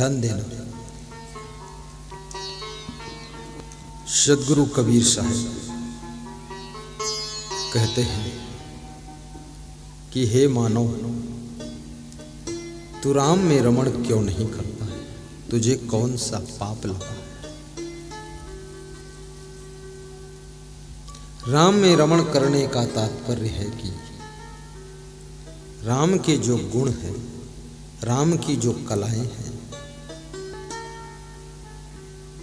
ध्यान देना। सदगुरु कबीर साहब कहते हैं कि हे मानव, तू राम में रमण क्यों नहीं करता है? तुझे कौन सा पाप लगा है? राम में रमण करने का तात्पर्य है कि राम के जो गुण हैं, राम की जो कलाएं हैं,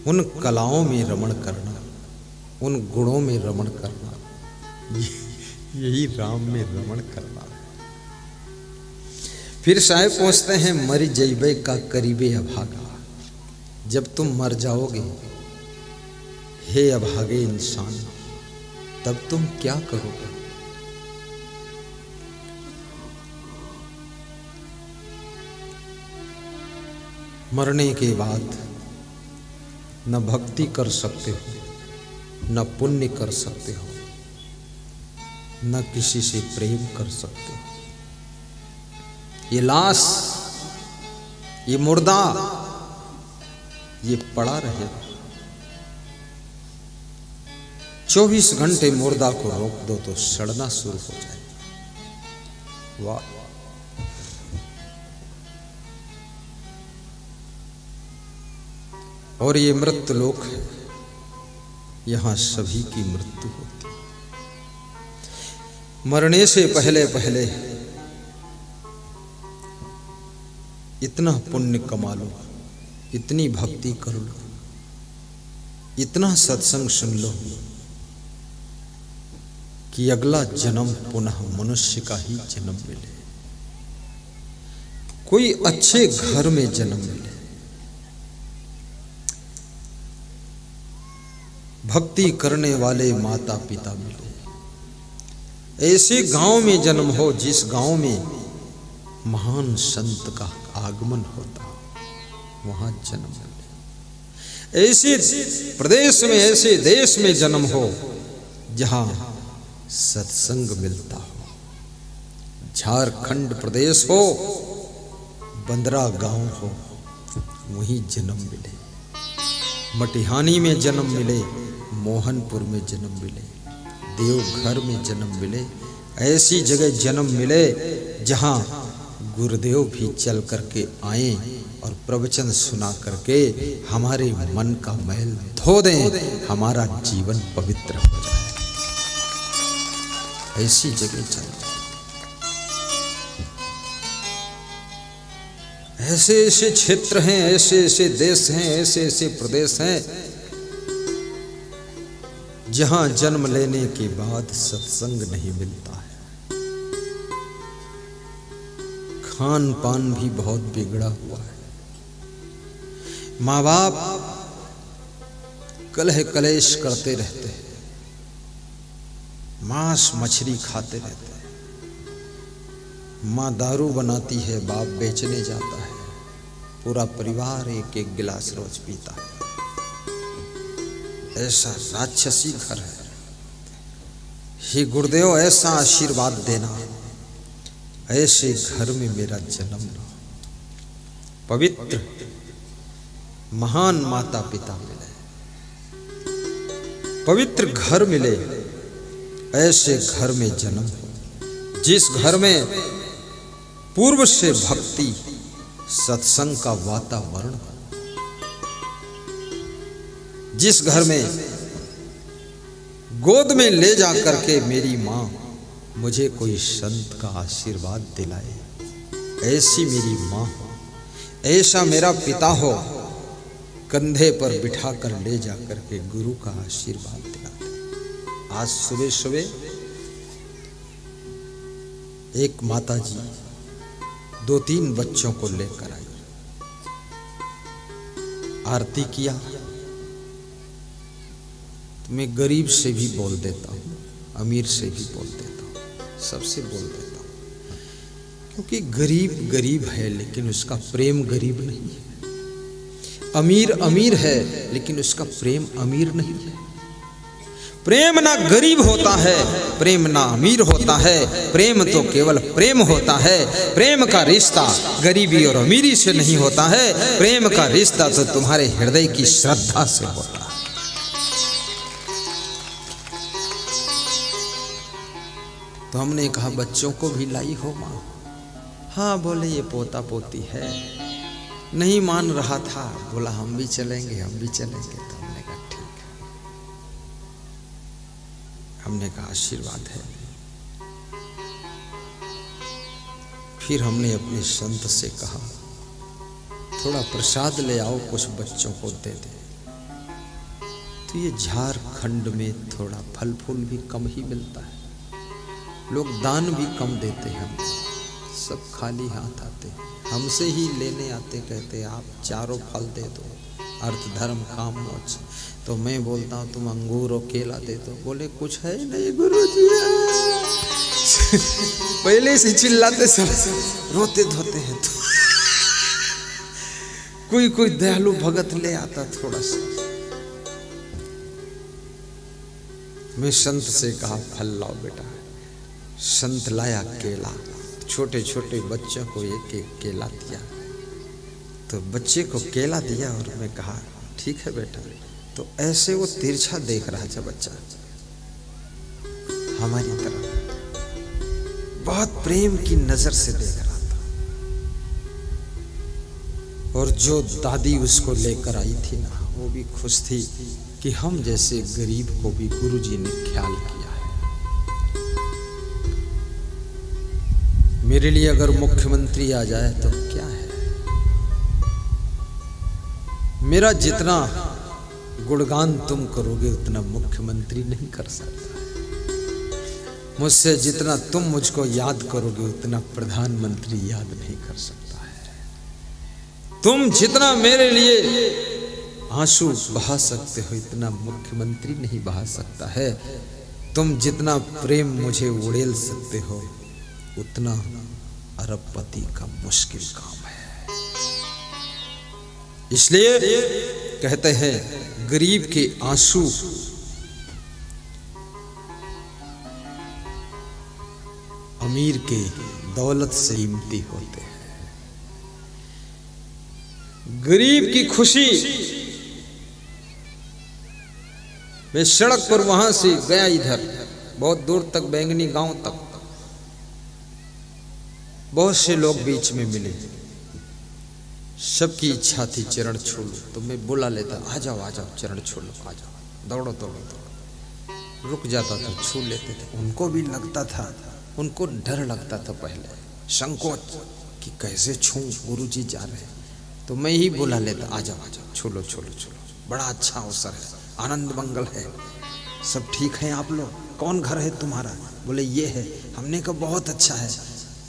उन कलाओं में रमण करना, उन गुणों में रमण करना, यही राम में रमण करना है। फिर साहेब पूछते हैं, मरी जैबे का करीबे अभागा, जब तुम मर जाओगे हे अभागे इंसान, तब तुम क्या करोगे? मरने के बाद न भक्ति कर सकते हो, न पुण्य कर सकते हो, न किसी से प्रेम कर सकते हो। ये लाश, ये मुर्दा, ये पड़ा रहेगा। 24 घंटे मुर्दा को रोक दो तो सड़ना शुरू हो जाएगा। वाह! और ये मृत्यु लोक है, यहां सभी की मृत्यु होती है। मरने से पहले पहले इतना पुण्य कमा लो, इतनी भक्ति कर लो, इतना सत्संग सुन लो कि अगला जन्म पुनः मनुष्य का ही जन्म मिले, कोई अच्छे घर में जन्म मिले, भक्ति करने वाले माता पिता मिले, ऐसे गांव में जन्म हो जिस गांव में महान संत का आगमन होता, वहां जन्म मिले। ऐसे प्रदेश में, ऐसे देश में जन्म हो जहां सत्संग मिलता हो। झारखंड प्रदेश हो, बंदरा गांव हो, वहीं जन्म मिले। मटिहानी में जन्म मिले, मोहनपुर में जन्म मिले, देवघर में जन्म मिले, ऐसी जगह जन्म मिले जहां गुरुदेव भी चल करके आए और प्रवचन सुना करके हमारे मन का मैल धो दें, हमारा जीवन पवित्र हो जाए। ऐसी जगह चल, ऐसे ऐसे क्षेत्र हैं, ऐसे ऐसे देश हैं, ऐसे ऐसे प्रदेश हैं जहां जन्म लेने के बाद सत्संग नहीं मिलता है। खान पान भी बहुत बिगड़ा हुआ है। माँ बाप कलह कलेश करते रहते हैं, मांस मछली खाते रहते हैं। माँ दारू बनाती है, बाप बेचने जाता है, पूरा परिवार एक एक गिलास रोज पीता है। ऐसा राक्षसी घर है। हे गुरुदेव, ऐसा आशीर्वाद देना, ऐसे घर में मेरा जन्म लो। पवित्र महान माता पिता मिले, पवित्र घर मिले, ऐसे घर में जन्म हो जिस घर में पूर्व से भक्ति सत्संग का वातावरण हो, जिस घर में गोद में ले जा करके मेरी माँ मुझे कोई संत का आशीर्वाद दिलाए, ऐसी मेरी माँ हो, ऐसा मेरा पिता हो, कंधे पर बिठा कर ले जा करके गुरु का आशीर्वाद दिलाते। आज सुबह सुबह एक माता जी 2-3 बच्चों को लेकर आई, आरती किया। मैं गरीब से भी बोल देता हूँ, अमीर से भी बोल देता हूँ, सबसे बोल देता हूँ, क्योंकि गरीब गरीब है लेकिन उसका प्रेम गरीब नहीं है। अमीर अमीर है लेकिन उसका प्रेम अमीर नहीं है। प्रेम ना गरीब होता है, प्रेम ना अमीर होता है, प्रेम तो केवल प्रेम होता है। प्रेम का रिश्ता गरीबी और अमीरी से नहीं होता है, प्रेम का रिश्ता तो तुम्हारे हृदय की श्रद्धा से होता है। तो हमने कहा बच्चों को भी लाई हो माँ? हाँ बोले ये पोता पोती है। नहीं मान रहा था, बोला हम भी चलेंगे, हम भी चलेंगे। तो हमने कहा ठीक है। हमने कहा आशीर्वाद है। फिर हमने अपने संत से कहा थोड़ा प्रसाद ले आओ, कुछ बच्चों को दे दे। तो ये झारखंड में थोड़ा फल फूल भी कम ही मिलता है, लोग दान भी कम देते हैं, सब खाली हाथ आते, हमसे ही लेने आते, कहते आप चारों फल दे दो, अर्थ धर्म काम मोक्ष। तो मैं बोलता हूँ तुम अंगूर और केला दे दो। बोले कुछ है नहीं गुरुजी। पहले से चिल्लाते, सब रोते धोते हैं। तो कोई दयालु भगत ले आता थोड़ा सा। मैं संत से कहा फल लाओ बेटा। संत लाया केला, छोटे छोटे बच्चों को एक एक केला दिया। तो बच्चे को केला दिया और मैं कहा ठीक है बेटा। तो ऐसे वो तिरछा देख रहा था बच्चा हमारी तरफ, बहुत प्रेम की नजर से देख रहा था। और जो दादी उसको लेकर आई थी ना, वो भी खुश थी कि हम जैसे गरीब को भी गुरुजी ने ख्याल किया है। मेरे लिए अगर मुख्यमंत्री आ जाए तो क्या है, मेरा जितना गुणगान तुम करोगे उतना मुख्यमंत्री नहीं कर सकता। मुझसे जितना तुम मुझको याद करोगे उतना प्रधानमंत्री याद नहीं कर सकता है। तुम जितना मेरे लिए आंसू बहा सकते हो इतना मुख्यमंत्री नहीं बहा सकता है। तुम जितना प्रेम मुझे उड़ेल सकते हो उतना अरबपति का मुश्किल काम है। इसलिए कहते हैं गरीब के आंसू अमीर के दौलत से कीमती होते हैं। गरीब की खुशी, मैं सड़क पर वहां से गया इधर बहुत दूर तक, बैंगनी गांव तक, बहुत से लोग बीच में मिले, सबकी इच्छा थी चरण छू लो। तो मैं बुला लेता, आ जाओ चरण छू लो, आ जाओ, दौड़ो दौड़ो दौड़ो। रुक जाता था, छू लेते थे। उनको भी लगता था, उनको डर लगता था पहले, संकोच कि कैसे छू, गुरुजी जा रहे हैं। तो मैं ही बुला लेता, आ जाओ छू लो छू लो छू लो। बड़ा अच्छा अवसर है, आनंद मंगल है, सब ठीक है आप लोग? कौन घर है तुम्हारा? बोले ये है। हमने कहा बहुत अच्छा है।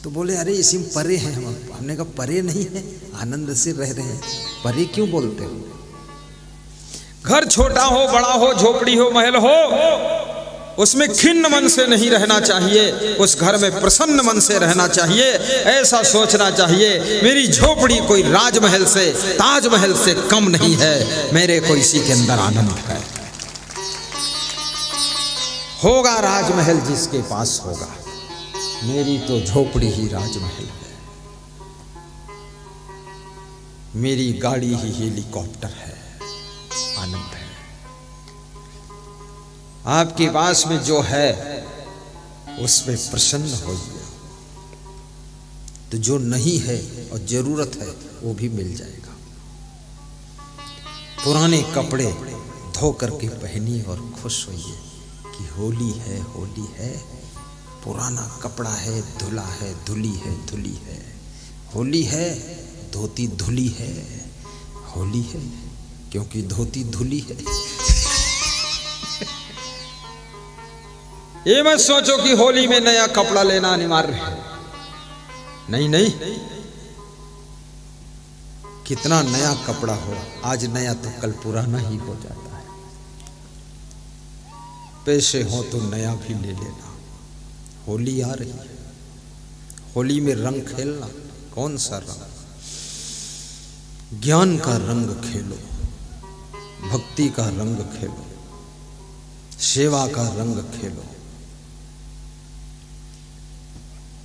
तो बोले अरे इसी में परे हैं हम। हमने कहा परे नहीं है, आनंद से रह रहे हैं, परे क्यों बोलते हो? घर छोटा हो बड़ा हो, झोपड़ी हो महल हो, उसमें खिन्न मन से नहीं रहना चाहिए, उस घर में प्रसन्न मन से रहना चाहिए। ऐसा सोचना चाहिए मेरी झोपड़ी कोई राजमहल से, ताजमहल से कम नहीं है, मेरे को इसी के अंदर आनंद है। होगा राजमहल जिसके पास होगा, मेरी तो झोपड़ी ही राजमहल है। मेरी गाड़ी ही हेलीकॉप्टर है, आनंद है। आपके पास में जो है उसमें प्रसन्न होइए, तो जो नहीं है और जरूरत है वो भी मिल जाएगा। पुराने कपड़े धो करके पहनिए और खुश होइए कि होली है, होली है। पुराना कपड़ा है, धुला है, धुली है, धुली है। होली है, धोती धुली है, होली है क्योंकि धोती धुली है। ये मत सोचो कि होली में नया कपड़ा लेना अनिवार्य है, नहीं नहीं। कितना नया कपड़ा हो, आज नया तो कल पुराना ही हो जाता है। पैसे हो तो नया भी ले लेना। होली आ रही है, होली में रंग खेलना। कौन सा रंग? ज्ञान का रंग खेलो, भक्ति का रंग खेलो, सेवा का रंग खेलो,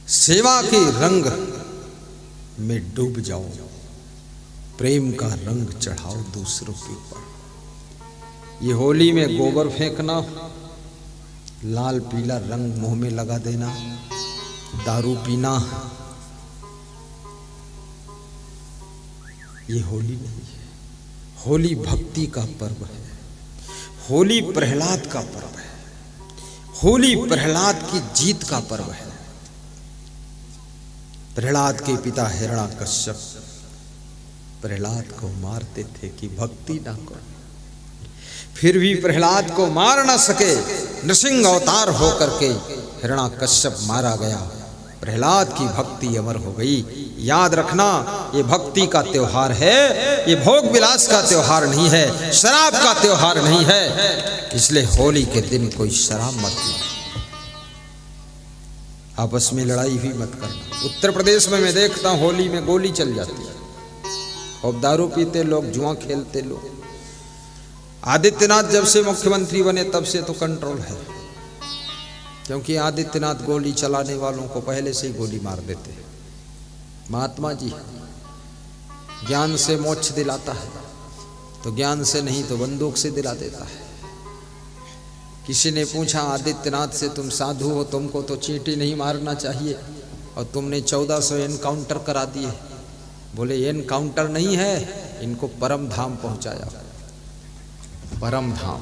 सेवा के रंग में डूब जाओ, प्रेम का रंग चढ़ाओ दूसरों के ऊपर। ये होली में गोबर फेंकना, लाल पीला रंग मुंह में लगा देना, दारू पीना, ये होली नहीं है। होली भक्ति का पर्व है, होली प्रहलाद का पर्व है, होली प्रहलाद की जीत का पर्व है। प्रहलाद के पिता हिरण्याकश्यप प्रहलाद को मारते थे कि भक्ति ना करो, फिर भी प्रहलाद को मार ना सके, नृसिंह अवतार होकर के हिरण्याकश्यप मारा गया, प्रहलाद की भक्ति अमर हो गई। याद रखना, ये भक्ति का त्योहार है, ये भोग विलास का त्योहार नहीं है, शराब का त्योहार नहीं है। इसलिए होली के दिन कोई शराब मत पीना, आपस में लड़ाई भी मत करना। उत्तर प्रदेश में मैं देखता हूं होली में गोली चल जाती है, और दारू पीते लोग, जुआ खेलते लोग। आदित्यनाथ जब से मुख्यमंत्री बने तब से तो कंट्रोल है, क्योंकि आदित्यनाथ गोली चलाने वालों को पहले से ही गोली मार देते हैं। महात्मा जी ज्ञान से मोक्ष दिलाता है, तो ज्ञान से नहीं तो बंदूक से दिला देता है। किसी ने पूछा आदित्यनाथ से, तुम साधु हो, तुमको तो चींटी नहीं मारना चाहिए, और तुमने 1400 एनकाउंटर करा दिए। बोले एनकाउंटर नहीं है, इनको परम धाम पहुंचाया, परम धाम।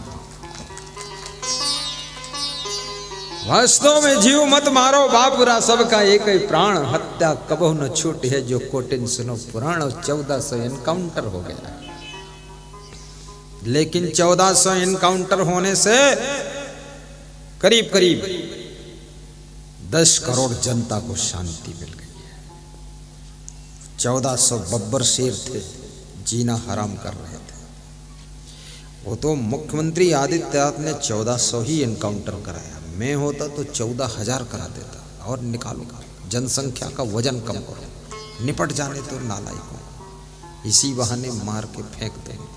वास्तव में जीव मत मारो, बापुरा सबका एक ही प्राण, हत्या कबहु न छूट है जो कोटिन सुनो पुराण। 1400 एनकाउंटर हो गया, लेकिन 1400 एनकाउंटर होने से करीब करीब 10 करोड़ जनता को शांति मिल गई है। 1400 बब्बर शेर थे, जीना हराम कर रहे थे। वो तो मुख्यमंत्री आदित्यनाथ ने 1400 ही एनकाउंटर कराया, मैं होता तो 14,000 करा देता। और निकालो, जनसंख्या का वजन कम करो, निपट जाने तो नालायकों। इसी बहाने मार के फेंक देंगे,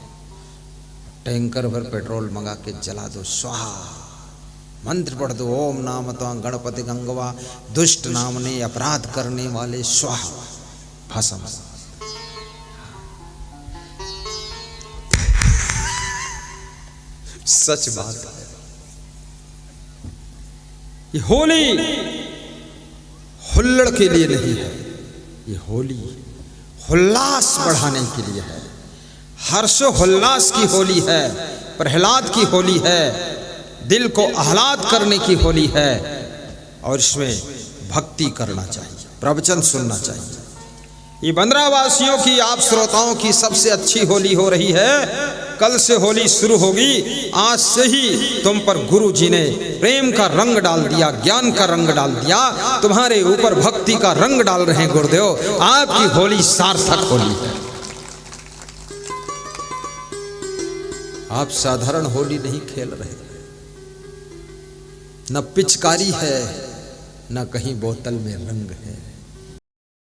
टैंकर भर पेट्रोल मंगा के जला दो, स्वाहा। मंत्र पढ़ दो, ओम नाम तो गणपति गंगवा, दुष्ट नाम ने अपराध करने वाले स्वाहा, भस्म। सच बात है। ये होली हुल्लड़ के लिए नहीं है, ये होली उल्लास बढ़ाने के लिए है, हर्षोल्लास की होली है, प्रहलाद की होली है, दिल को आह्लाद करने की होली है। और इसमें भक्ति करना चाहिए, प्रवचन सुनना चाहिए। ये बंदरा वासियों की, आप श्रोताओं की सबसे अच्छी होली हो रही है। कल से होली शुरू होगी, आज से ही तुम पर गुरु जी ने प्रेम का रंग डाल दिया, ज्ञान का रंग डाल दिया, तुम्हारे ऊपर भक्ति का रंग डाल रहे हैं गुरुदेव। आपकी होली सार्थक होली है। आप साधारण होली नहीं खेल रहे, न पिचकारी है, न कहीं बोतल में रंग है।